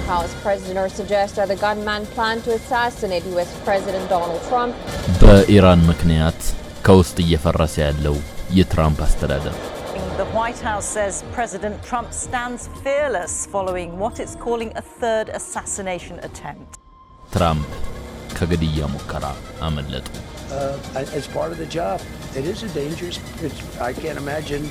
House prisoners suggest that the gunman planned to assassinate US President Donald Trump. በኢራን ምክንያት ከውስጥ እየፈረሰ ያለው የትራምፕ አስተዳደር The White House says President Trump stands fearless following what it's calling a third assassination attempt. ትራምፕ ከግድያ ሙከራ አመለጡ። As part of the job, it is a dangerous. I can't imagine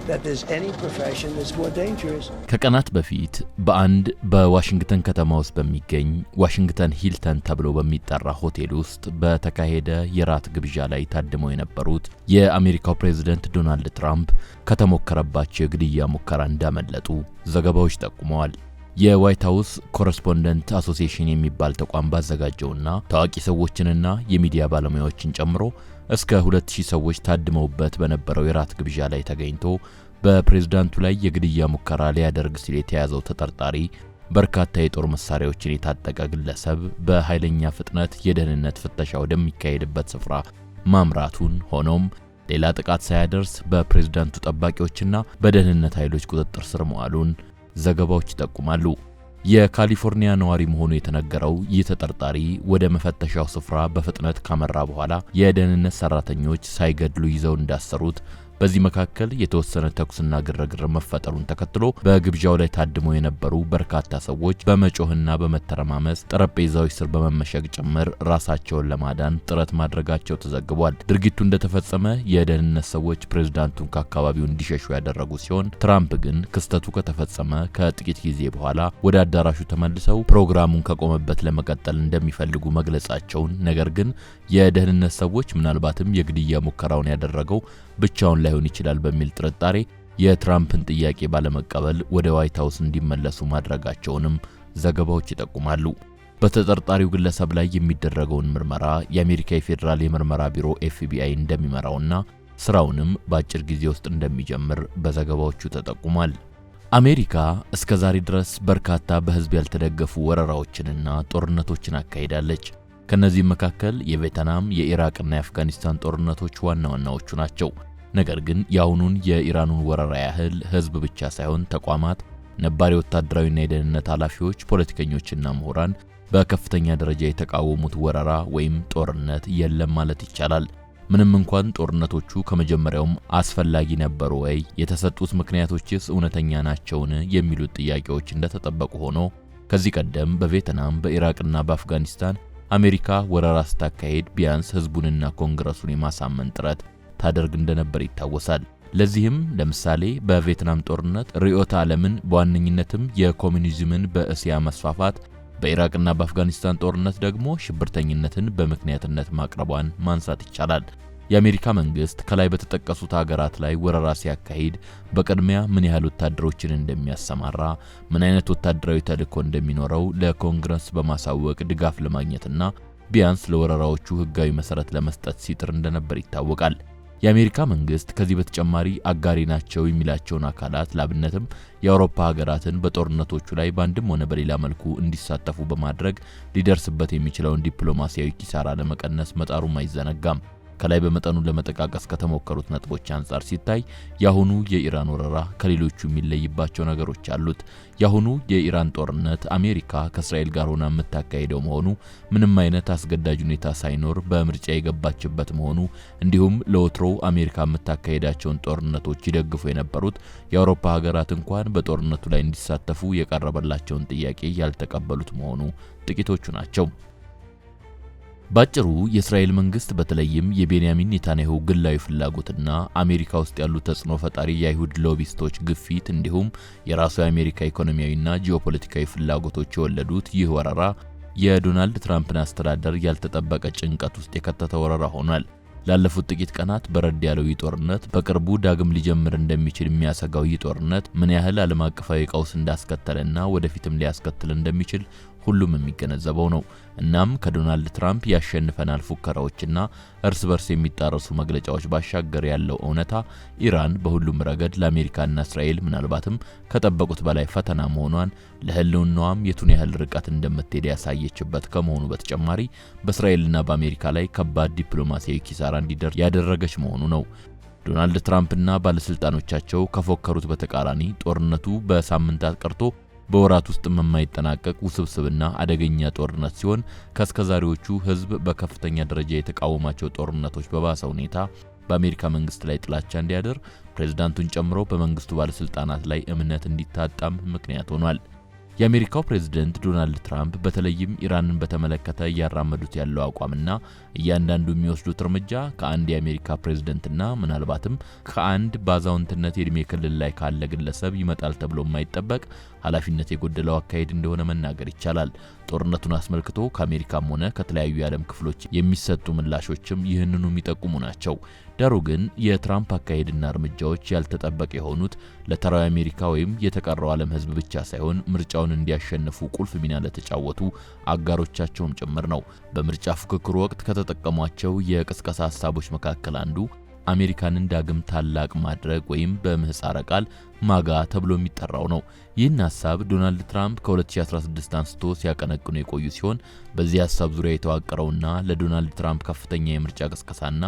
that there's any profession that's more dangerous. ከቀናት በፊት በአንድ በዋሽንግተን ከተማ ውስጥ በሚገኝ ዋሽንግተን ሂልተን ተብሎ በሚጠራ ሆቴል ውስጥ በተካሄደ የራት ግብዣ ላይ ታድመው የነበሩት የአሜሪካው ፕሬዝዳንት ዶናልድ ትራምፕ ከተሞከረባቸው የግድያ ሙከራ እንዳመለጡ ዘገባዎች ጠቁመዋል። የዋይት ሃውስ ኮረስፖንደንት አሶሲዬሽን የሚባል ተቋም ባዘጋጀውና ታዋቂ ሰዎችንና የሚዲያ ባለሙያዎችን ጨምሮ እስከ 2000 ሰዎች ታድመውበት በነበረው የራት ግብዣ ላይ ተገኝቶ በፕሬዝዳንቱ ላይ የግድያ ሙከራ ሊያደርግ ሲል የተያዘው ተጠርጣሪ በርካታ የጦር መሳሪያዎችን የታጠቀ ግለሰብ በኃይለኛ ፍጥነት የደህንነት ፍተሻ ወደሚካሄድበት ስፍራ ማምራቱን ሆኖም ሌላ ጥቃት ሳያደርስ በፕሬዝዳንቱ ጠባቂዎችና በደህንነት ኃይሎች ቁጥጥር ስር መዋሉን ዘገባዎች ይጠቁማሉ። የካሊፎርኒያ ነዋሪ መሆኑ የተነገረው ይህ ተጠርጣሪ ወደ መፈተሻው ስፍራ በፍጥነት ካመራ በኋላ የደህንነት ሰራተኞች ሳይገድሉ ይዘው እንዳሰሩት በዚህ መካከል የተወሰነ ተኩስና ግርግር መፈጠሩን ተከትሎ በግብዣው ላይ ታድመው የነበሩ በርካታ ሰዎች በመጮህና በመተረማመስ ጠረጴዛዎች ስር በመመሸግ ጭምር ራሳቸውን ለማዳን ጥረት ማድረጋቸው ተዘግቧል። ድርጊቱ እንደተፈጸመ የደህንነት ሰዎች ፕሬዝዳንቱን ከአካባቢው እንዲሸሹ ያደረጉ ሲሆን ትራምፕ ግን ክስተቱ ከተፈጸመ ከጥቂት ጊዜ በኋላ ወደ አዳራሹ ተመልሰው ፕሮግራሙን ከቆመበት ለመቀጠል እንደሚፈልጉ መግለጻቸውን፣ ነገር ግን የደህንነት ሰዎች ምናልባትም የግድያ ሙከራውን ያደረገው ብቻውን ላይሆን ይችላል በሚል ጥርጣሬ የትራምፕን ጥያቄ ባለመቀበል ወደ ዋይት ሃውስ እንዲመለሱ ማድረጋቸውንም ዘገባዎች ይጠቁማሉ። በተጠርጣሪው ግለሰብ ላይ የሚደረገውን ምርመራ የአሜሪካ የፌደራል የምርመራ ቢሮ FBI እንደሚመራውና ስራውንም በአጭር ጊዜ ውስጥ እንደሚጀምር በዘገባዎቹ ተጠቁሟል። አሜሪካ እስከዛሬ ድረስ በርካታ በህዝብ ያልተደገፉ ወረራዎችንና ጦርነቶችን አካሂዳለች። ከነዚህ መካከል የቬትናም፣ የኢራቅና የአፍጋኒስታን ጦርነቶች ዋናዎቹ ናቸው። ነገር ግን የአሁኑን የኢራኑን ወረራ ያህል ህዝብ ብቻ ሳይሆን ተቋማት፣ ነባሪ ወታደራዊና የደህንነት ኃላፊዎች፣ ፖለቲከኞችና ምሁራን በከፍተኛ ደረጃ የተቃወሙት ወረራ ወይም ጦርነት የለም ማለት ይቻላል። ምንም እንኳን ጦርነቶቹ ከመጀመሪያውም አስፈላጊ ነበሩ ወይ፣ የተሰጡት ምክንያቶችስ እውነተኛ ናቸውን የሚሉት ጥያቄዎች እንደተጠበቁ ሆኖ ከዚህ ቀደም በቬትናም፣ በኢራቅና በአፍጋኒስታን አሜሪካ ወረራ ስታካሄድ ቢያንስ ህዝቡንና ኮንግረሱን የማሳመን ጥረት ታደርግ እንደነበር ይታወሳል። ለዚህም ለምሳሌ በቬትናም ጦርነት ርዕዮተ ዓለምን በዋነኝነትም የኮሙኒዝምን በእስያ መስፋፋት፣ በኢራቅና በአፍጋኒስታን ጦርነት ደግሞ ሽብርተኝነትን በምክንያትነት ማቅረቧን ማንሳት ይቻላል። የአሜሪካ መንግስት ከላይ በተጠቀሱት ሀገራት ላይ ወረራ ሲያካሂድ በቅድሚያ ምን ያህል ወታደሮችን እንደሚያሰማራ፣ ምን አይነት ወታደራዊ ተልዕኮ እንደሚኖረው ለኮንግረስ በማሳወቅ ድጋፍ ለማግኘትና ቢያንስ ለወረራዎቹ ህጋዊ መሰረት ለመስጠት ሲጥር እንደነበር ይታወቃል። የአሜሪካ መንግስት ከዚህ በተጨማሪ አጋሪ ናቸው የሚላቸውን አካላት ላብነትም የአውሮፓ ሀገራትን በጦርነቶቹ ላይ በአንድም ሆነ በሌላ መልኩ እንዲሳተፉ በማድረግ ሊደርስበት የሚችለውን ዲፕሎማሲያዊ ኪሳራ ለመቀነስ መጣሩም አይዘነጋም። ከላይ በመጠኑ ለመጠቃቀስ ከተሞከሩት ነጥቦች አንፃር ሲታይ ያሁኑ የኢራን ወረራ ከሌሎቹ የሚለይባቸው ነገሮች አሉት። ያሁኑ የኢራን ጦርነት አሜሪካ ከእስራኤል ጋር ሆና የምታካሄደው መሆኑ፣ ምንም አይነት አስገዳጅ ሁኔታ ሳይኖር በምርጫ የገባችበት መሆኑ፣ እንዲሁም ለወትሮው አሜሪካ የምታካሄዳቸውን ጦርነቶች ይደግፉ የነበሩት የአውሮፓ ሀገራት እንኳን በጦርነቱ ላይ እንዲሳተፉ የቀረበላቸውን ጥያቄ ያልተቀበሉት መሆኑ ጥቂቶቹ ናቸው። ባጭሩ የእስራኤል መንግስት በተለይም የቤንያሚን ኔታንያሁ ግላዊ ፍላጎትና አሜሪካ ውስጥ ያሉ ተጽዕኖ ፈጣሪ የአይሁድ ሎቢስቶች ግፊት እንዲሁም የራሱ የአሜሪካ ኢኮኖሚያዊና ጂኦፖለቲካዊ ፍላጎቶች የወለዱት ይህ ወረራ የዶናልድ ትራምፕን አስተዳደር ያልተጠበቀ ጭንቀት ውስጥ የከተተ ወረራ ሆኗል። ላለፉት ጥቂት ቀናት በረድ ያለው ጦርነት በቅርቡ ዳግም ሊጀምር እንደሚችል የሚያሰጋው ጦርነት ምን ያህል ዓለም አቀፋዊ ቀውስ እንዳስከተለና ወደፊትም ሊያስከትል እንደሚችል ሁሉም የሚገነዘበው ነው። እናም ከዶናልድ ትራምፕ ያሸንፈናል ፉከራዎችና እርስ በርስ የሚጣረሱ መግለጫዎች ባሻገር ያለው እውነታ ኢራን በሁሉም ረገድ ለአሜሪካና እስራኤል ምናልባትም ከጠበቁት በላይ ፈተና መሆኗን፣ ለህልውናዋም የቱን ያህል ርቀት እንደምትሄድ ያሳየችበት ከመሆኑ በተጨማሪ በእስራኤልና በአሜሪካ ላይ ከባድ ዲፕሎማሲያዊ ኪሳራ እንዲደርስ ያደረገች መሆኑ ነው። ዶናልድ ትራምፕና ባለስልጣኖቻቸው ከፎከሩት በተቃራኒ ጦርነቱ በሳምንታት ቀርቶ በወራት ውስጥ የማይጠናቀቅ ውስብስብና አደገኛ ጦርነት ሲሆን ከስከዛሬዎቹ ህዝብ በከፍተኛ ደረጃ የተቃወማቸው ጦርነቶች በባሰ ሁኔታ በአሜሪካ መንግስት ላይ ጥላቻ እንዲያደር ፕሬዝዳንቱን ጨምሮ በመንግስቱ ባለስልጣናት ላይ እምነት እንዲታጣም ምክንያት ሆኗል። የአሜሪካው ፕሬዝዳንት ዶናልድ ትራምፕ በተለይም ኢራንን በተመለከተ ያራመዱት ያለው አቋምና እያንዳንዱ የሚወስዱት እርምጃ ከአንድ የአሜሪካ ፕሬዝዳንትና ምናልባትም ከአንድ ባዛውንትነት የእድሜ ክልል ላይ ካለ ግለሰብ ይመጣል ተብሎ የማይጠበቅ ኃላፊነት የጎደለው አካሄድ እንደሆነ መናገር ይቻላል። ጦርነቱን አስመልክቶ ከአሜሪካም ሆነ ከተለያዩ የዓለም ክፍሎች የሚሰጡ ምላሾችም ይህንኑ የሚጠቁሙ ናቸው። ዳሩ ግን የትራምፕ አካሄድና እርምጃዎች ያልተጠበቀ የሆኑት ለተራው አሜሪካ ወይም የተቀረው ዓለም ህዝብ ብቻ ሳይሆን ምርጫውን እንዲያሸንፉ ቁልፍ ሚና ለተጫወቱ አጋሮቻቸውም ጭምር ነው። በምርጫ ፉክክሩ ወቅት ከተጠቀሟቸው የቅስቀሳ ሐሳቦች መካከል አንዱ አሜሪካንን ዳግም ታላቅ ማድረግ ወይም በምህጻረ ቃል ማጋ ተብሎ የሚጠራው ነው። ይህን ሐሳብ ዶናልድ ትራምፕ ከ2016 አንስቶ ሲያቀነቅኑ የቆዩ ሲሆን በዚህ ሐሳብ ዙሪያ የተዋቀረውና ለዶናልድ ትራምፕ ከፍተኛ የምርጫ ቅስቀሳና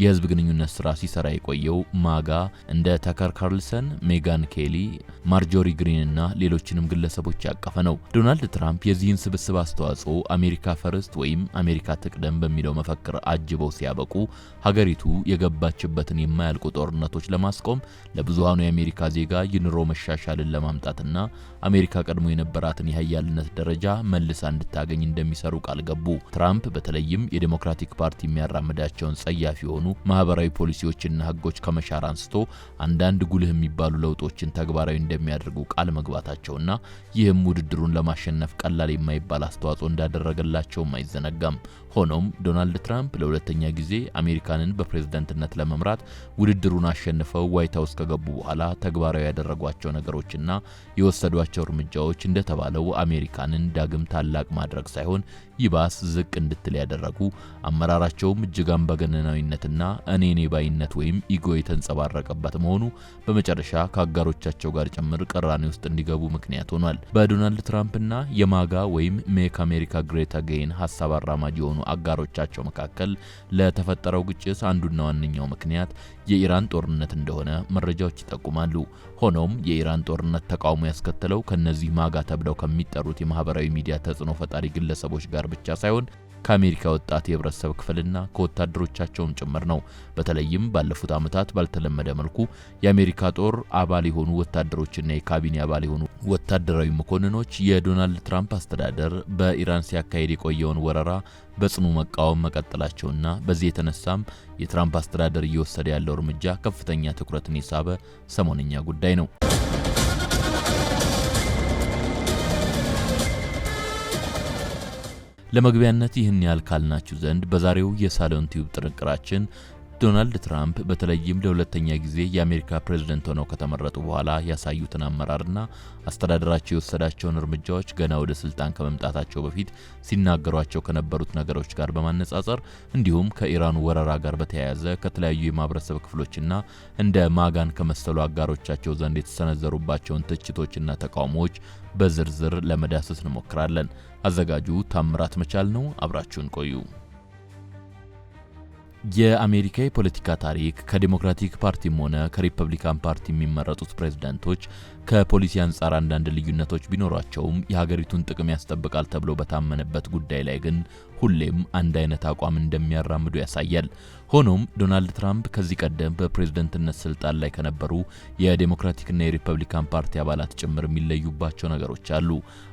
የህዝብ ግንኙነት ስራ ሲሰራ የቆየው ማጋ እንደ ታከር ካርልሰን፣ ሜጋን ኬሊ፣ ማርጆሪ ግሪን እና ሌሎችንም ግለሰቦች ያቀፈ ነው። ዶናልድ ትራምፕ የዚህን ስብስብ አስተዋጽኦ አሜሪካ ፈርስት ወይም አሜሪካ ትቅደም በሚለው መፈክር አጅበው ሲያበቁ ሀገሪቱ የገባችበትን የማያልቁ ጦርነቶች ለማስቆም ለብዙሃኑ የአሜሪካ ዜጋ የኑሮ መሻሻልን ለማምጣትና አሜሪካ ቀድሞ የነበራትን የኃያልነት ደረጃ መልሳ እንድታገኝ እንደሚሰሩ ቃል ገቡ። ትራምፕ በተለይም የዴሞክራቲክ ፓርቲ የሚያራምዳቸውን ጸያፍ የሆኑ ማህበራዊ ፖሊሲዎችና ህጎች ከመሻር አንስቶ አንዳንድ ጉልህ የሚባሉ ለውጦችን ተግባራዊ እንደሚያደርጉ ቃል መግባታቸውና ይህም ውድድሩን ለማሸነፍ ቀላል የማይባል አስተዋጽኦ እንዳደረገላቸውም አይዘነጋም። ሆኖም ዶናልድ ትራምፕ ለሁለተኛ ጊዜ አሜሪካንን በፕሬዝዳንትነት ለመምራት ውድድሩን አሸንፈው ዋይት ሃውስ ከገቡ በኋላ ተግባራዊ ያደረጓቸው ነገሮችና የወሰዷቸው እርምጃዎች እንደተባለው አሜሪካንን ዳግም ታላቅ ማድረግ ሳይሆን ይባስ ዝቅ እንድትል ያደረጉ፣ አመራራቸውም እጅግ አምባገነናዊነትና እኔ ባይነት ወይም ኢጎ የተንጸባረቀበት መሆኑ በመጨረሻ ከአጋሮቻቸው ጋር ጭምር ቅራኔ ውስጥ እንዲገቡ ምክንያት ሆኗል። በዶናልድ ትራምፕና የማጋ ወይም ሜክ አሜሪካ ግሬት አጌን ሐሳብ አራማጅ የሆኑ አጋሮቻቸው መካከል ለተፈጠረው ግጭት አንዱና ዋነኛው ምክንያት የኢራን ጦርነት እንደሆነ መረጃዎች ይጠቁማሉ። ሆኖም የኢራን ጦርነት ተቃውሞ ያስከተለው ከነዚህ ማጋ ተብለው ከሚጠሩት የማህበራዊ ሚዲያ ተጽዕኖ ፈጣሪ ግለሰቦች ጋር ብቻ ሳይሆን ከአሜሪካ ወጣት የህብረተሰብ ክፍልና ከወታደሮቻቸውም ጭምር ነው። በተለይም ባለፉት ዓመታት ባልተለመደ መልኩ የአሜሪካ ጦር አባል የሆኑ ወታደሮችና የካቢኔ አባል የሆኑ ወታደራዊ መኮንኖች የዶናልድ ትራምፕ አስተዳደር በኢራን ሲያካሄድ የቆየውን ወረራ በጽኑ መቃወም መቀጠላቸውና በዚህ የተነሳም የትራምፕ አስተዳደር እየወሰደ ያለው እርምጃ ከፍተኛ ትኩረትን የሳበ ሰሞንኛ ጉዳይ ነው። ለመግቢያነት ይህን ያህል ካልናችሁ ዘንድ በዛሬው የሳሎን ቲዩብ ጥንቅራችን ዶናልድ ትራምፕ በተለይም ለሁለተኛ ጊዜ የአሜሪካ ፕሬዝዳንት ሆነው ከተመረጡ በኋላ ያሳዩትን አመራርና አስተዳደራቸው የወሰዳቸውን እርምጃዎች ገና ወደ ስልጣን ከመምጣታቸው በፊት ሲናገሯቸው ከነበሩት ነገሮች ጋር በማነጻጸር እንዲሁም ከኢራኑ ወረራ ጋር በተያያዘ ከተለያዩ የማህበረሰብ ክፍሎችና እንደ ማጋን ከመሰሉ አጋሮቻቸው ዘንድ የተሰነዘሩባቸውን ትችቶችና ተቃውሞዎች በዝርዝር ለመዳሰስ እንሞክራለን። አዘጋጁ ታምራት መቻል ነው። አብራችሁን ቆዩ። የአሜሪካ የፖለቲካ ታሪክ ከዲሞክራቲክ ፓርቲም ሆነ ከሪፐብሊካን ፓርቲ የሚመረጡት ፕሬዝዳንቶች ከፖሊሲ አንጻር አንዳንድ ልዩነቶች ቢኖራቸውም የሀገሪቱን ጥቅም ያስጠብቃል ተብሎ በታመነበት ጉዳይ ላይ ግን ሁሌም አንድ አይነት አቋም እንደሚያራምዱ ያሳያል። ሆኖም ዶናልድ ትራምፕ ከዚህ ቀደም በፕሬዝዳንትነት ስልጣን ላይ ከነበሩ የዲሞክራቲክና የሪፐብሊካን ፓርቲ አባላት ጭምር የሚለዩባቸው ነገሮች አሉ።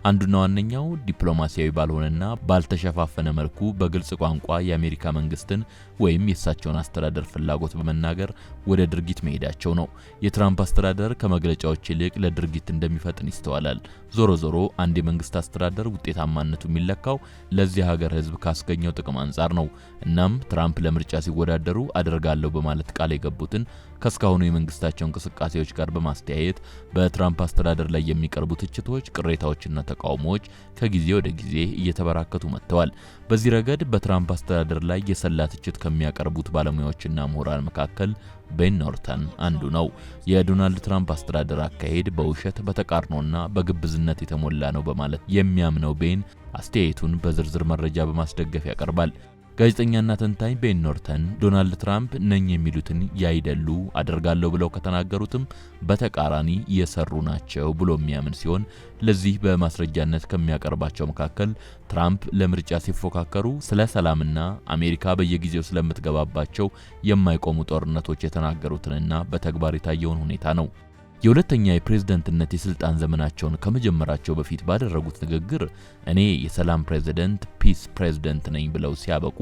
አንዱና ዋነኛው ዲፕሎማሲያዊ ባልሆነና ባልተሸፋፈነ መልኩ በግልጽ ቋንቋ የአሜሪካ መንግስትን ወይም የእሳቸውን አስተዳደር ፍላጎት በመናገር ወደ ድርጊት መሄዳቸው ነው። የትራምፕ አስተዳደር ከመግለጫዎች ይልቅ ለድርጊት እንደሚፈጥን ይስተዋላል። ዞሮ ዞሮ አንድ የመንግስት አስተዳደር ውጤታማነቱ የሚለካው ለዚህ ሀገር ህዝብ ካስገኘው ጥቅም አንጻር ነው። እናም ትራምፕ ለምርጫ ሲወዳደሩ አደርጋለሁ በማለት ቃል የገቡትን ከስካሁኑ የመንግስታቸው እንቅስቃሴዎች ጋር በማስተያየት በትራምፕ አስተዳደር ላይ የሚቀርቡ ትችቶች፣ ቅሬታዎችና ተቃውሞዎች ከጊዜ ወደ ጊዜ እየተበራከቱ መጥተዋል። በዚህ ረገድ በትራምፕ አስተዳደር ላይ የሰላ ትችት ከሚያቀርቡት ባለሙያዎችና ምሁራን መካከል ቤን ኖርተን አንዱ ነው። የዶናልድ ትራምፕ አስተዳደር አካሄድ በውሸት በተቃርኖና በግብዝነት የተሞላ ነው በማለት የሚያምነው ቤን አስተያየቱን በዝርዝር መረጃ በማስደገፍ ያቀርባል። ጋዜጠኛና ተንታኝ ቤን ኖርተን ዶናልድ ትራምፕ ነኝ የሚሉትን ያይደሉ አደርጋለሁ ብለው ከተናገሩትም በተቃራኒ የሰሩ ናቸው ብሎ የሚያምን ሲሆን ለዚህ በማስረጃነት ከሚያቀርባቸው መካከል ትራምፕ ለምርጫ ሲፎካከሩ ስለ ሰላምና አሜሪካ በየጊዜው ስለምትገባባቸው የማይቆሙ ጦርነቶች የተናገሩትንና በተግባር የታየውን ሁኔታ ነው። የሁለተኛ የፕሬዝዳንትነት የስልጣን ዘመናቸውን ከመጀመራቸው በፊት ባደረጉት ንግግር እኔ የሰላም ፕሬዝዳንት ፒስ ፕሬዝዳንት ነኝ ብለው ሲያበቁ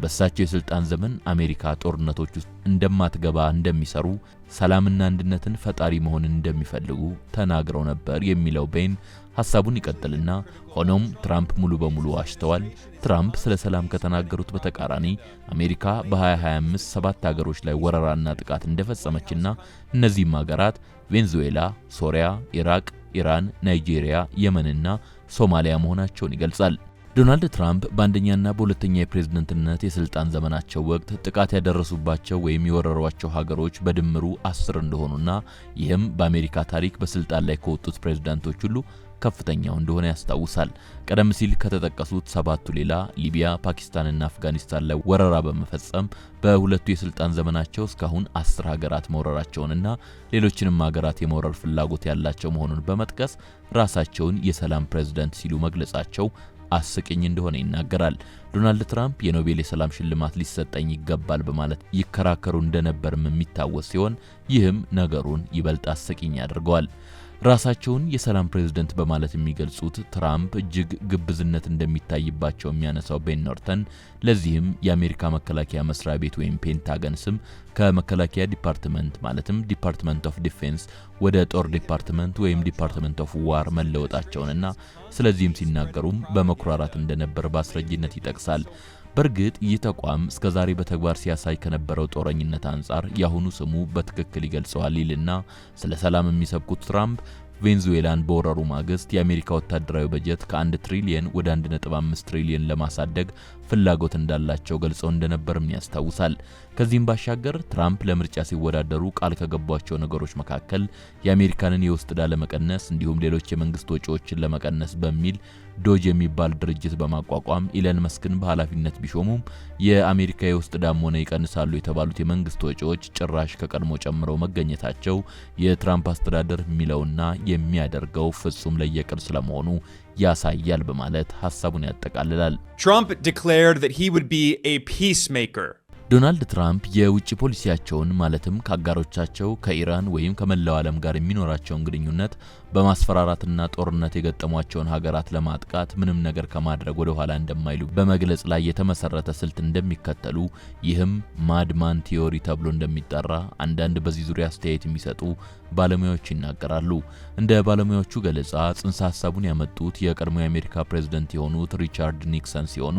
በእሳቸው የስልጣን ዘመን አሜሪካ ጦርነቶች ውስጥ እንደማትገባ እንደሚሰሩ ሰላምና አንድነትን ፈጣሪ መሆንን እንደሚፈልጉ ተናግረው ነበር የሚለው ቤን ሐሳቡን ይቀጥልና ሆኖም ትራምፕ ሙሉ በሙሉ ዋሽተዋል። ትራምፕ ስለ ሰላም ከተናገሩት በተቃራኒ አሜሪካ በ2025 7 ሀገሮች ላይ ወረራና ጥቃት እንደፈጸመችና እነዚህም ሀገራት ቬንዙዌላ፣ ሶሪያ፣ ኢራቅ፣ ኢራን፣ ናይጄሪያ፣ የመንና ሶማሊያ መሆናቸውን ይገልጻል። ዶናልድ ትራምፕ በአንደኛና በሁለተኛ የፕሬዝዳንትነት የስልጣን ዘመናቸው ወቅት ጥቃት ያደረሱባቸው ወይም የወረሯቸው ሀገሮች በድምሩ 10 እንደሆኑና ይህም በአሜሪካ ታሪክ በስልጣን ላይ ከወጡት ፕሬዝዳንቶች ሁሉ ከፍተኛው እንደሆነ ያስታውሳል። ቀደም ሲል ከተጠቀሱት 7ቱ ሌላ ሊቢያ፣ ፓኪስታንና አፍጋኒስታን ላይ ወረራ በመፈጸም በሁለቱ የስልጣን ዘመናቸው እስካሁን 10 ሀገራት መውረራቸውንና ሌሎችንም ሀገራት የመውረር ፍላጎት ያላቸው መሆኑን በመጥቀስ ራሳቸውን የሰላም ፕሬዝዳንት ሲሉ መግለጻቸው አስቂኝ እንደሆነ ይናገራል። ዶናልድ ትራምፕ የኖቤል የሰላም ሽልማት ሊሰጠኝ ይገባል በማለት ይከራከሩ እንደነበርም የሚታወስ ሲሆን ይህም ነገሩን ይበልጥ አስቂኝ ያደርገዋል። ራሳቸውን የሰላም ፕሬዝዳንት በማለት የሚገልጹት ትራምፕ እጅግ ግብዝነት እንደሚታይባቸው የሚያነሳው ቤን ኖርተን ለዚህም የአሜሪካ መከላከያ መስሪያ ቤት ወይም ፔንታገን ስም ከመከላከያ ዲፓርትመንት ማለትም ዲፓርትመንት ኦፍ ዲፌንስ ወደ ጦር ዲፓርትመንት ወይም ዲፓርትመንት ኦፍ ዋር መለወጣቸውንና ስለዚህም ሲናገሩም በመኩራራት እንደነበር በአስረጅነት ይጠቅሳል። በእርግጥ ይህ ተቋም እስከዛሬ በተግባር ሲያሳይ ከነበረው ጦረኝነት አንጻር ያሁኑ ስሙ በትክክል ይገልጸዋል ይልና ስለ ሰላም የሚሰብኩት ትራምፕ ቬንዙዌላን በወረሩ ማግስት የአሜሪካ ወታደራዊ በጀት ከ1 ትሪሊየን ወደ 1.5 ትሪሊየን ለማሳደግ ፍላጎት እንዳላቸው ገልጸው እንደነበርም ያስታውሳል። ከዚህም ባሻገር ትራምፕ ለምርጫ ሲወዳደሩ ቃል ከገቧቸው ነገሮች መካከል የአሜሪካንን የውስጥ ዕዳ ለመቀነስ እንዲሁም ሌሎች የመንግስት ወጪዎችን ለመቀነስ በሚል ዶጅ የሚባል ድርጅት በማቋቋም ኢለን መስክን በኃላፊነት ቢሾሙም የአሜሪካ የውስጥ ዕዳም ሆነ ይቀንሳሉ የተባሉት የመንግስት ወጪዎች ጭራሽ ከቀድሞ ጨምረው መገኘታቸው የትራምፕ አስተዳደር የሚለውና የሚያደርገው ፍጹም ለየቅል ስለመሆኑ ያሳያል በማለት ሐሳቡን ያጠቃልላል። Trump declared that he would be a peacemaker. ዶናልድ ትራምፕ የውጭ ፖሊሲያቸውን ማለትም ከአጋሮቻቸው ከኢራን ወይም ከመላው ዓለም ጋር የሚኖራቸውን ግንኙነት በማስፈራራትና ጦርነት የገጠሟቸውን ሀገራት ለማጥቃት ምንም ነገር ከማድረግ ወደ ኋላ እንደማይሉ በመግለጽ ላይ የተመሰረተ ስልት እንደሚከተሉ ይህም ማድማን ቲዮሪ ተብሎ እንደሚጠራ አንዳንድ በዚህ ዙሪያ አስተያየት የሚሰጡ ባለሙያዎች ይናገራሉ። እንደ ባለሙያዎቹ ገለጻ ጽንሰ ሐሳቡን ያመጡት የቀድሞ የአሜሪካ ፕሬዝዳንት የሆኑት ሪቻርድ ኒክሰን ሲሆኑ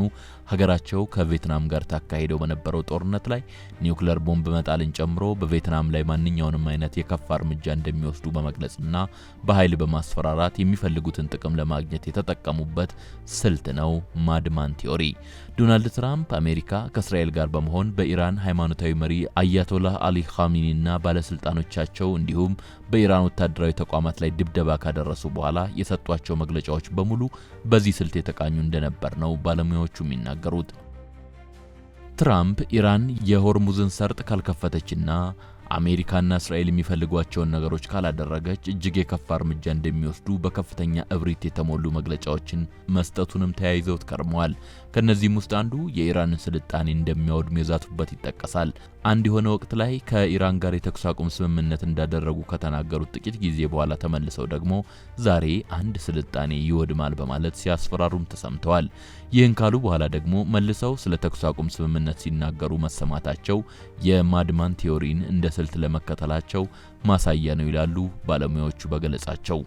ሀገራቸው ከቪየትናም ጋር ታካሂደው በነበረው ጦርነት ላይ ኒውክሌር ቦምብ መጣልን ጨምሮ በቪየትናም ላይ ማንኛውንም አይነት የከፋ እርምጃ እንደሚወስዱ በመግለጽና በኃይል በማስፈራራት የሚፈልጉትን ጥቅም ለማግኘት የተጠቀሙበት ስልት ነው ማድማን ቲዮሪ። ዶናልድ ትራምፕ አሜሪካ ከእስራኤል ጋር በመሆን በኢራን ሃይማኖታዊ መሪ አያቶላህ አሊ ኻሜኒና ባለስልጣኖቻቸው እንዲሁም በኢራን ወታደራዊ ተቋማት ላይ ድብደባ ካደረሱ በኋላ የሰጧቸው መግለጫዎች በሙሉ በዚህ ስልት የተቃኙ እንደነበር ነው ባለሙያዎቹ የሚናገሩት። ትራምፕ ኢራን የሆርሙዝን ሰርጥ ካልከፈተችና አሜሪካና እስራኤል የሚፈልጓቸውን ነገሮች ካላደረገች እጅግ የከፋ እርምጃ እንደሚወስዱ በከፍተኛ እብሪት የተሞሉ መግለጫዎችን መስጠቱንም ተያይዘውት ከርመዋል። ከነዚህም ውስጥ አንዱ የኢራንን ስልጣኔ እንደሚያወድሙ የዛቱበት ይጠቀሳል። አንድ የሆነ ወቅት ላይ ከኢራን ጋር የተኩስ አቁም ስምምነት እንዳደረጉ ከተናገሩት ጥቂት ጊዜ በኋላ ተመልሰው ደግሞ ዛሬ አንድ ስልጣኔ ይወድማል በማለት ሲያስፈራሩም ተሰምተዋል። ይህን ካሉ በኋላ ደግሞ መልሰው ስለ ተኩስ አቁም ስምምነት ሲናገሩ መሰማታቸው የማድማን ቲዮሪን እንደ ስልት ለመከተላቸው ማሳያ ነው ይላሉ ባለሙያዎቹ በገለጻቸው።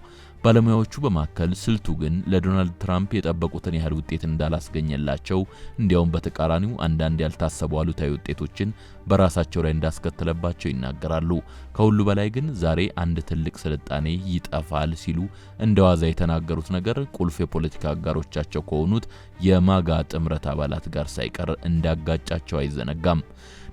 ባለሙያዎቹ በማከል ስልቱ ግን ለዶናልድ ትራምፕ የጠበቁትን ያህል ውጤት እንዳላስገኘላቸው እንዲያውም በተቃራኒው አንዳንድ ያልታሰቡ አሉታዊ ውጤቶችን በራሳቸው ላይ እንዳስከተለባቸው ይናገራሉ። ከሁሉ በላይ ግን ዛሬ አንድ ትልቅ ስልጣኔ ይጠፋል ሲሉ እንደዋዛ የተናገሩት ነገር ቁልፍ የፖለቲካ አጋሮቻቸው ከሆኑት የማጋ ጥምረት አባላት ጋር ሳይቀር እንዳጋጫቸው አይዘነጋም።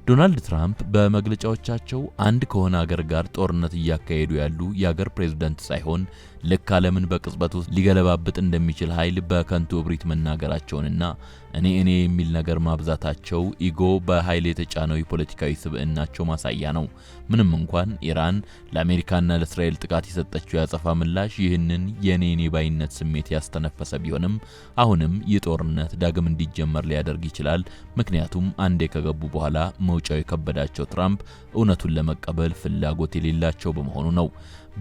ዶናልድ ትራምፕ በመግለጫዎቻቸው አንድ ከሆነ ሀገር ጋር ጦርነት እያካሄዱ ያሉ የሀገር ፕሬዝዳንት ሳይሆን ልክ ዓለምን በቅጽበት ውስጥ ሊገለባብጥ እንደሚችል ኃይል በከንቱ እብሪት መናገራቸውንና እኔ የሚል ነገር ማብዛታቸው ኢጎ በኃይል የተጫነው የፖለቲካዊ ስብዕናቸው ማሳያ ነው። ምንም እንኳን ኢራን ለአሜሪካና ለእስራኤል ጥቃት የሰጠችው ያጸፋ ምላሽ ይህንን የኔ ባይነት ስሜት ያስተነፈሰ ቢሆንም አሁንም ይህ ጦርነት ዳግም እንዲጀመር ሊያደርግ ይችላል። ምክንያቱም አንዴ ከገቡ በኋላ መውጫው የከበዳቸው ትራምፕ እውነቱን ለመቀበል ፍላጎት የሌላቸው በመሆኑ ነው።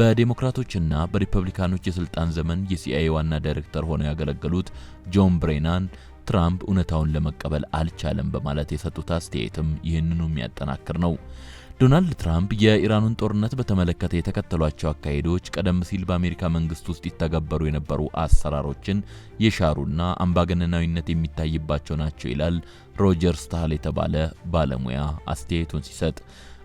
በዴሞክራቶችና በሪፐብሊካኖች የስልጣን ዘመን የሲአይኤ ዋና ዳይሬክተር ሆነው ያገለገሉት ጆን ብሬናን ትራምፕ እውነታውን ለመቀበል አልቻለም በማለት የሰጡት አስተያየትም ይህንኑ የሚያጠናክር ነው። ዶናልድ ትራምፕ የኢራኑን ጦርነት በተመለከተ የተከተሏቸው አካሄዶች ቀደም ሲል በአሜሪካ መንግስት ውስጥ ይተገበሩ የነበሩ አሰራሮችን የሻሩና አምባገነናዊነት የሚታይባቸው ናቸው ይላል ሮጀር ስታል የተባለ ባለሙያ አስተያየቱን ሲሰጥ።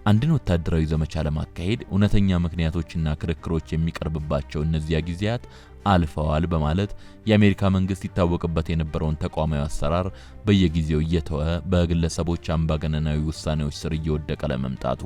አንድን ወታደራዊ ዘመቻ ለማካሄድ እውነተኛ ምክንያቶችና ክርክሮች የሚቀርብባቸው እነዚያ ጊዜያት አልፈዋል በማለት የአሜሪካ መንግስት ይታወቅበት የነበረውን ተቋማዊ አሰራር በየጊዜው እየተወ በግለሰቦች አምባገነናዊ ውሳኔዎች ስር እየወደቀ ለመምጣቱ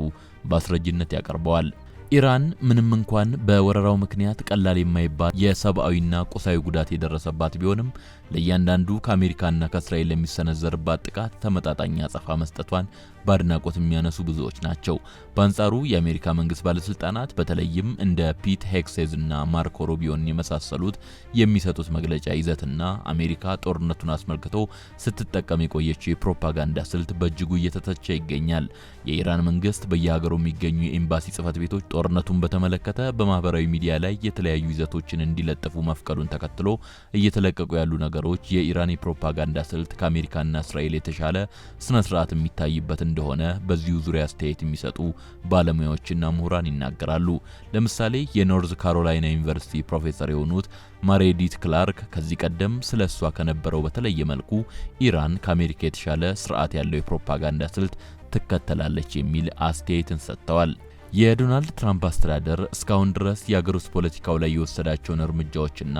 በአስረጅነት ያቀርበዋል። ኢራን ምንም እንኳን በወረራው ምክንያት ቀላል የማይባል የሰብአዊና ቁሳዊ ጉዳት የደረሰባት ቢሆንም ለእያንዳንዱ ከአሜሪካና ከእስራኤል ለሚሰነዘርባት ጥቃት ተመጣጣኝ አጸፋ መስጠቷን በአድናቆት የሚያነሱ ብዙዎች ናቸው። በአንጻሩ የአሜሪካ መንግስት ባለስልጣናት በተለይም እንደ ፒት ሄግሴዝ እና ማርኮ ሩቢዮን የመሳሰሉት የሚሰጡት መግለጫ ይዘትና አሜሪካ ጦርነቱን አስመልክቶ ስትጠቀም የቆየችው የፕሮፓጋንዳ ስልት በእጅጉ እየተተቸ ይገኛል። የኢራን መንግስት በየሀገሩ የሚገኙ የኤምባሲ ጽህፈት ቤቶች ጦርነቱን በተመለከተ በማህበራዊ ሚዲያ ላይ የተለያዩ ይዘቶችን እንዲለጥፉ መፍቀዱን ተከትሎ እየተለቀቁ ያሉ ነገሮች የኢራን የፕሮፓጋንዳ ስልት ከአሜሪካና እስራኤል የተሻለ ስነ ስርዓት የሚታይበት እንደሆነ በዚሁ ዙሪያ አስተያየት የሚሰጡ ባለሙያዎችና ምሁራን ይናገራሉ። ለምሳሌ የኖርዝ ካሮላይና ዩኒቨርሲቲ ፕሮፌሰር የሆኑት ማሬዲት ክላርክ ከዚህ ቀደም ስለሷ ከነበረው በተለየ መልኩ ኢራን ከአሜሪካ የተሻለ ስርዓት ያለው የፕሮፓጋንዳ ስልት ትከተላለች የሚል አስተያየትን ሰጥተዋል። የዶናልድ ትራምፕ አስተዳደር እስካሁን ድረስ የአገር ውስጥ ፖለቲካው ላይ የወሰዳቸውን እርምጃዎችና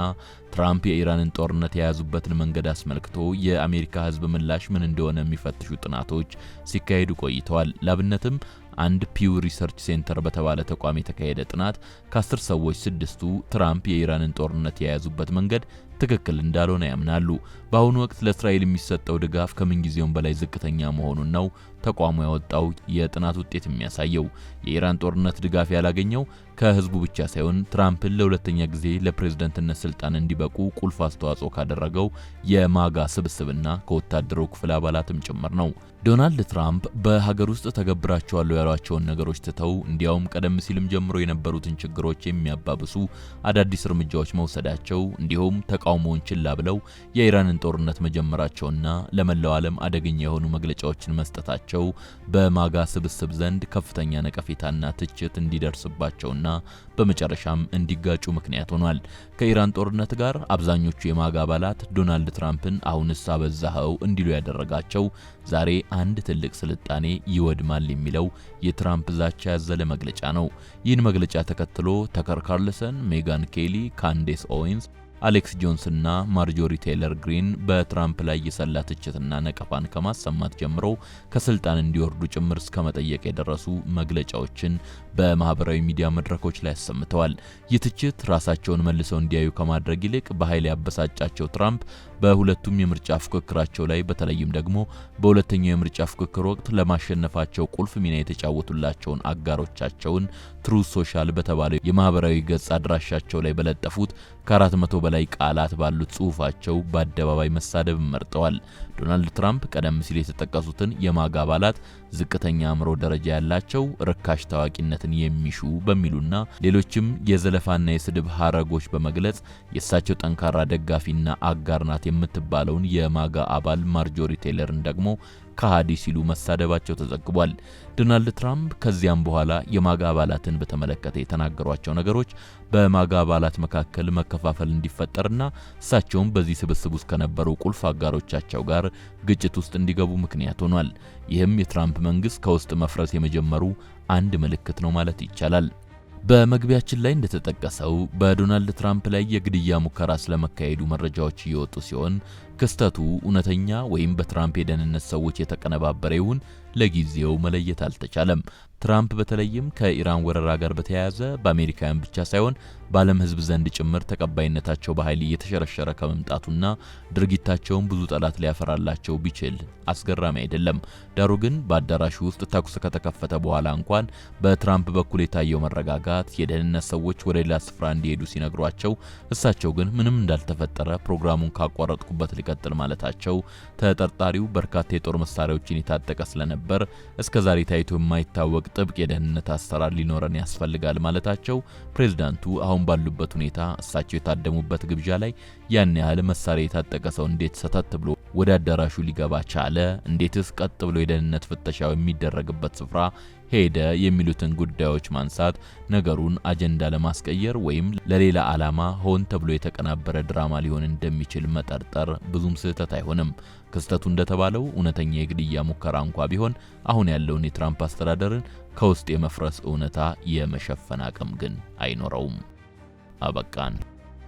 ትራምፕ የኢራንን ጦርነት የያዙበትን መንገድ አስመልክቶ የአሜሪካ ሕዝብ ምላሽ ምን እንደሆነ የሚፈትሹ ጥናቶች ሲካሄዱ ቆይተዋል። ላብነትም አንድ ፒው ሪሰርች ሴንተር በተባለ ተቋም የተካሄደ ጥናት ከ10 ሰዎች 6ቱ ትራምፕ የኢራንን ጦርነት የያዙበት መንገድ ትክክል እንዳልሆነ ያምናሉ። በአሁኑ ወቅት ለእስራኤል የሚሰጠው ድጋፍ ከምንጊዜውም በላይ ዝቅተኛ መሆኑን ነው ተቋሙ ያወጣው የጥናት ውጤት የሚያሳየው። የኢራን ጦርነት ድጋፍ ያላገኘው ከህዝቡ ብቻ ሳይሆን ትራምፕን ለሁለተኛ ጊዜ ለፕሬዝዳንትነት ስልጣን እንዲበቁ ቁልፍ አስተዋጽኦ ካደረገው የማጋ ስብስብና ከወታደሩ ክፍል አባላትም ጭምር ነው። ዶናልድ ትራምፕ በሀገር ውስጥ ተገብራቸዋለሁ ያሏቸውን ነገሮች ትተው እንዲያውም ቀደም ሲልም ጀምሮ የነበሩትን ችግሮች የሚያባብሱ አዳዲስ እርምጃዎች መውሰዳቸው እንዲሁም ተቃውሞውን ችላ ብለው የኢራንን ጦርነት መጀመራቸውና ለመላው ዓለም አደገኛ የሆኑ መግለጫዎችን መስጠታቸው በማጋ ስብስብ ዘንድ ከፍተኛ ነቀፌታና ትችት እንዲደርስባቸውና በመጨረሻም እንዲጋጩ ምክንያት ሆኗል። ከኢራን ጦርነት ጋር አብዛኞቹ የማጋ አባላት ዶናልድ ትራምፕን አሁንስ አበዛኸው እንዲሉ ያደረጋቸው ዛሬ አንድ ትልቅ ስልጣኔ ይወድማል የሚለው የትራምፕ ዛቻ ያዘለ መግለጫ ነው። ይህን መግለጫ ተከትሎ ተከር ካርልሰን፣ ሜጋን ኬሊ፣ ካንዴስ ኦዌንስ፣ አሌክስ ጆንስ እና ማርጆሪ ቴይለር ግሪን በትራምፕ ላይ የሰላ ትችትና ነቀፋን ከማሰማት ጀምሮ ከስልጣን እንዲወርዱ ጭምር እስከ መጠየቅ የደረሱ መግለጫዎችን በማህበራዊ ሚዲያ መድረኮች ላይ አሰምተዋል። ይህ ትችት ራሳቸውን መልሰው እንዲያዩ ከማድረግ ይልቅ በኃይል ያበሳጫቸው ትራምፕ በሁለቱም የምርጫ ፍክክራቸው ላይ በተለይም ደግሞ በሁለተኛው የምርጫ ፍክክር ወቅት ለማሸነፋቸው ቁልፍ ሚና የተጫወቱላቸውን አጋሮቻቸውን ትሩዝ ሶሻል በተባለው የማህበራዊ ገጽ አድራሻቸው ላይ በለጠፉት ከ400 በላይ ቃላት ባሉት ጽሑፋቸው በአደባባይ መሳደብ መርጠዋል። ዶናልድ ትራምፕ ቀደም ሲል የተጠቀሱትን የማጋ አባላት ዝቅተኛ አእምሮ ደረጃ ያላቸው፣ ርካሽ ታዋቂነትን የሚሹ በሚሉና ሌሎችም የዘለፋና የስድብ ሐረጎች በመግለጽ የእሳቸው ጠንካራ ደጋፊና አጋር ናት የምትባለውን የማጋ አባል ማርጆሪ ቴይለርን ደግሞ ከሃዲ ሲሉ መሳደባቸው ተዘግቧል። ዶናልድ ትራምፕ ከዚያም በኋላ የማጋ አባላትን በተመለከተ የተናገሯቸው ነገሮች በማጋ አባላት መካከል መከፋፈል እንዲፈጠርና እሳቸውም በዚህ ስብስብ ውስጥ ከነበሩ ቁልፍ አጋሮቻቸው ጋር ግጭት ውስጥ እንዲገቡ ምክንያት ሆኗል። ይህም የትራምፕ መንግስት ከውስጥ መፍረስ የመጀመሩ አንድ ምልክት ነው ማለት ይቻላል። በመግቢያችን ላይ እንደተጠቀሰው በዶናልድ ትራምፕ ላይ የግድያ ሙከራ ስለመካሄዱ መረጃዎች እየወጡ ሲሆን ክስተቱ እውነተኛ ወይም በትራምፕ የደህንነት ሰዎች የተቀነባበረ ይሁን ለጊዜው መለየት አልተቻለም። ትራምፕ በተለይም ከኢራን ወረራ ጋር በተያያዘ በአሜሪካውያን ብቻ ሳይሆን በዓለም ሕዝብ ዘንድ ጭምር ተቀባይነታቸው በኃይል እየተሸረሸረ ከመምጣቱና ድርጊታቸውን ብዙ ጠላት ሊያፈራላቸው ቢችል አስገራሚ አይደለም። ዳሩ ግን በአዳራሹ ውስጥ ተኩስ ከተከፈተ በኋላ እንኳን በትራምፕ በኩል የታየው መረጋጋት የደህንነት ሰዎች ወደ ሌላ ስፍራ እንዲሄዱ ሲነግሯቸው፣ እሳቸው ግን ምንም እንዳልተፈጠረ ፕሮግራሙን ካቋረጥኩበት ሊቀጥል ማለታቸው ተጠርጣሪው በርካታ የጦር መሳሪያዎችን የታጠቀ ስለነበር እስከዛሬ ታይቶ የማይታወቅ ጥብቅ የደህንነት አሰራር ሊኖረን ያስፈልጋል ማለታቸው ፕሬዝዳንቱ አሁን ባሉበት ሁኔታ እሳቸው የታደሙበት ግብዣ ላይ ያን ያህል መሳሪያ የታጠቀ ሰው እንዴት ሰተት ብሎ ወደ አዳራሹ ሊገባ ቻለ? እንዴትስ ቀጥ ብሎ የደህንነት ፍተሻው የሚደረግበት ስፍራ ሄደ? የሚሉትን ጉዳዮች ማንሳት ነገሩን አጀንዳ ለማስቀየር ወይም ለሌላ ዓላማ ሆን ተብሎ የተቀናበረ ድራማ ሊሆን እንደሚችል መጠርጠር ብዙም ስህተት አይሆንም። ክስተቱ እንደተባለው እውነተኛ የግድያ ሙከራ እንኳ ቢሆን አሁን ያለውን የትራምፕ አስተዳደርን ከውስጥ የመፍረስ እውነታ የመሸፈን አቅም ግን አይኖረውም። አበቃን።